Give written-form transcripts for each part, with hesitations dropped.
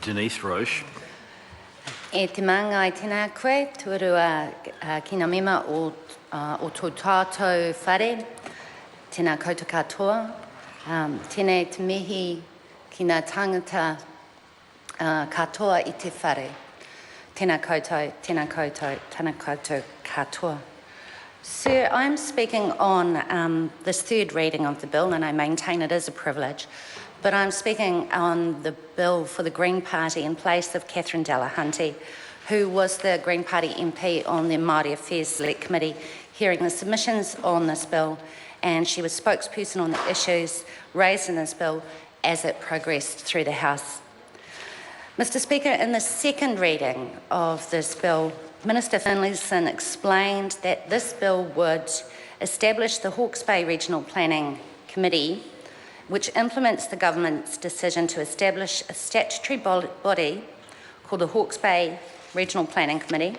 Denise Roche. E te manga I tēnā koe, tuarua ki ngā mema o tō tātou whare, tēnā koutou katoa, tēnei te mihi ki ngā tangata katoa I te whare. Tēnā koutou katoa. Sir, I'm speaking on this third reading of the bill, and I maintain it is a privilege, but I'm speaking on the bill for the Green Party in place of Catherine Delahunty, who was the Green Party MP on the Māori Affairs Select Committee hearing the submissions on this bill, and she was spokesperson on the issues raised in this bill as it progressed through the House. Mr. Speaker, in the second reading of this bill, Minister Finlayson explained that this bill would establish the Hawke's Bay Regional Planning Committee, which implements the government's decision to establish a statutory body called the Hawke's Bay Regional Planning Committee,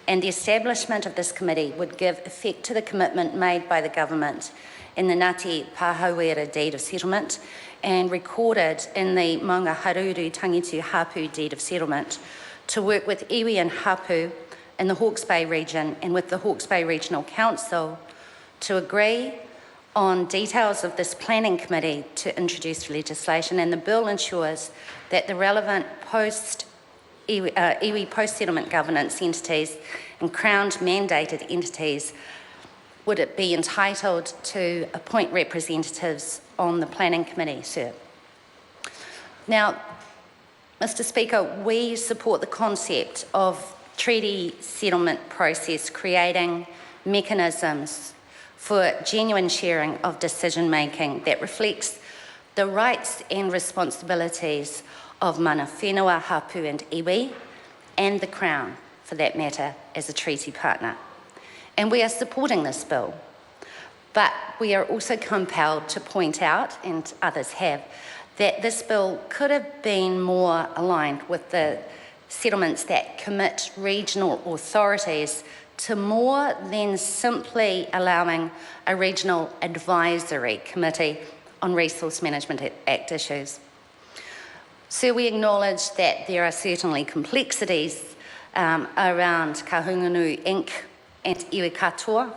and the establishment of this committee would give effect to the commitment made by the government in the Ngāti Pāhauera Deed of Settlement and recorded in the Maunga Haruru Tangitu Hapu Deed of Settlement to work with iwi and hapu in the Hawke's Bay region and with the Hawke's Bay Regional Council to agree on details of this planning committee to introduce legislation, and the bill ensures that the relevant iwi post-settlement governance entities and Crown mandated entities would be entitled to appoint representatives on the planning committee, sir. Now, Mr. Speaker, we support the concept of treaty settlement process creating mechanisms for genuine sharing of decision-making that reflects the rights and responsibilities of mana whenua, hapu and iwi, and the Crown, for that matter, as a treaty partner. And we are supporting this bill, but we are also compelled to point out, and others have, that this bill could have been more aligned with the settlements that commit regional authorities to more than simply allowing a regional advisory committee on Resource Management Act issues. So we acknowledge that there are certainly complexities around Kahungunu Inc. and iwi katoa,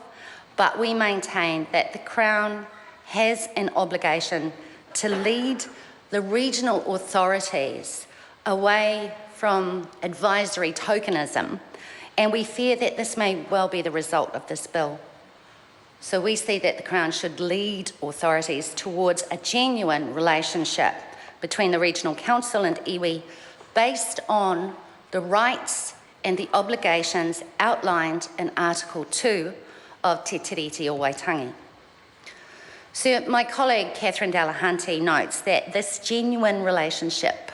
but we maintain that the Crown has an obligation to lead the regional authorities away from advisory tokenism, and we fear that this may well be the result of this bill. So we see that the Crown should lead authorities towards a genuine relationship between the Regional Council and iwi based on the rights and the obligations outlined in Article 2 of Te Tiriti o Waitangi. So my colleague Catherine Delahunty notes that this genuine relationship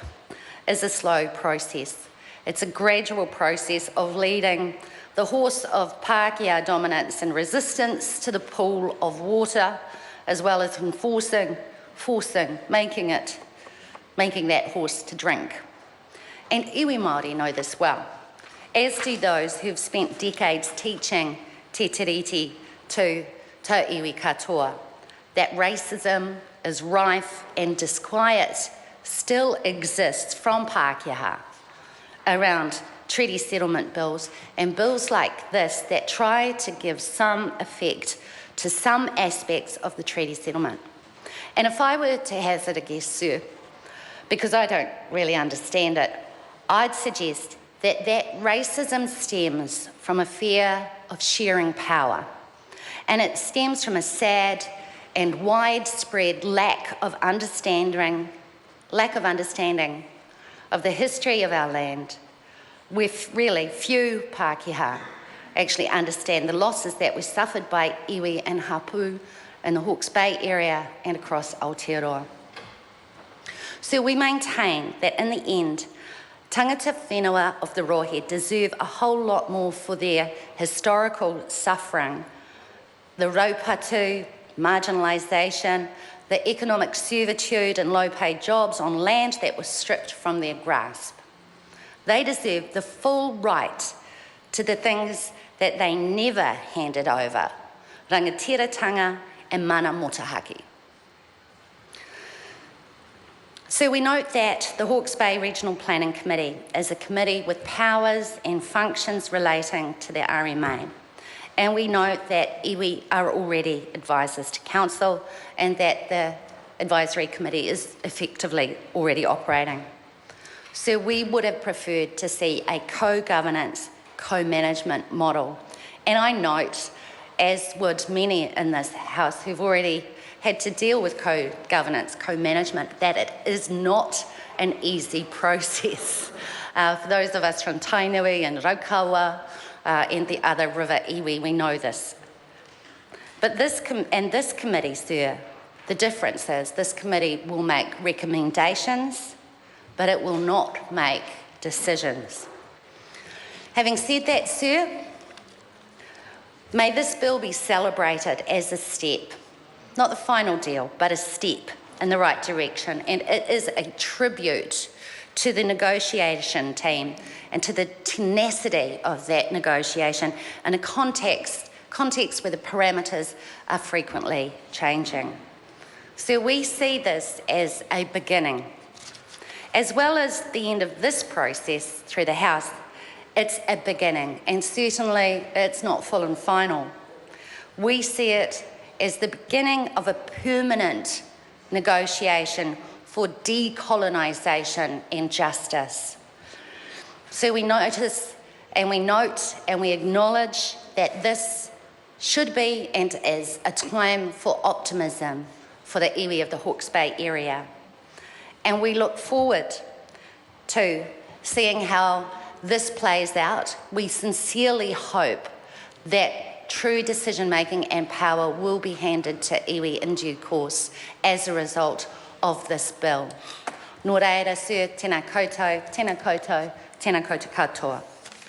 is a slow process. It's a gradual process of leading the horse of Pākehā dominance and resistance to the pool of water, as well as making that horse to drink. And iwi Māori know this well, as do those who've spent decades teaching te tiriti to iwi katoa, that racism is rife and disquiet still exists from Pākehā around treaty settlement bills and bills like this that try to give some effect to some aspects of the treaty settlement. And if I were to hazard a guess, sir, because I don't really understand it, I'd suggest that racism stems from a fear of sharing power, and it stems from a sad and widespread lack of understanding of the history of our land, where really few Pākehā actually understand the losses that were suffered by iwi and hapu in the Hawke's Bay area and across Aotearoa. So we maintain that in the end, tangata whenua of the rohe deserve a whole lot more for their historical suffering, the raupatu, marginalisation, the economic servitude and low-paid jobs on land that was stripped from their grasp. They deserve the full right to the things that they never handed over, rangatiratanga and mana motahaki. So we note that the Hawke's Bay Regional Planning Committee is a committee with powers and functions relating to the RMA. And we note that iwi are already advisors to council and that the advisory committee is effectively already operating. So we would have preferred to see a co-governance, co-management model. And I note, as would many in this House who've already had to deal with co-governance, co-management, that it is not an easy process. For those of us from Tainui and Raukawa and the other river iwi, we know this. But this committee, sir, the difference is this committee will make recommendations, but it will not make decisions. Having said that, sir, may this bill be celebrated as a step, not the final deal, but a step in the right direction. And it is a tribute to the negotiation team and to the tenacity of that negotiation in a context where the parameters are frequently changing. So we see this as a beginning. As well as the end of this process through the House, it's a beginning, and certainly it's not full and final. We see it as the beginning of a permanent negotiation for decolonisation and justice. So we notice and we note and we acknowledge that this should be and is a time for optimism for the iwi of the Hawke's Bay area. And we look forward to seeing how this plays out. We sincerely hope that true decision-making and power will be handed to iwi in due course as a result of this bill. Nō reira, sir, tēnā koutou, tēnā koutou, tēnā koutou katoa.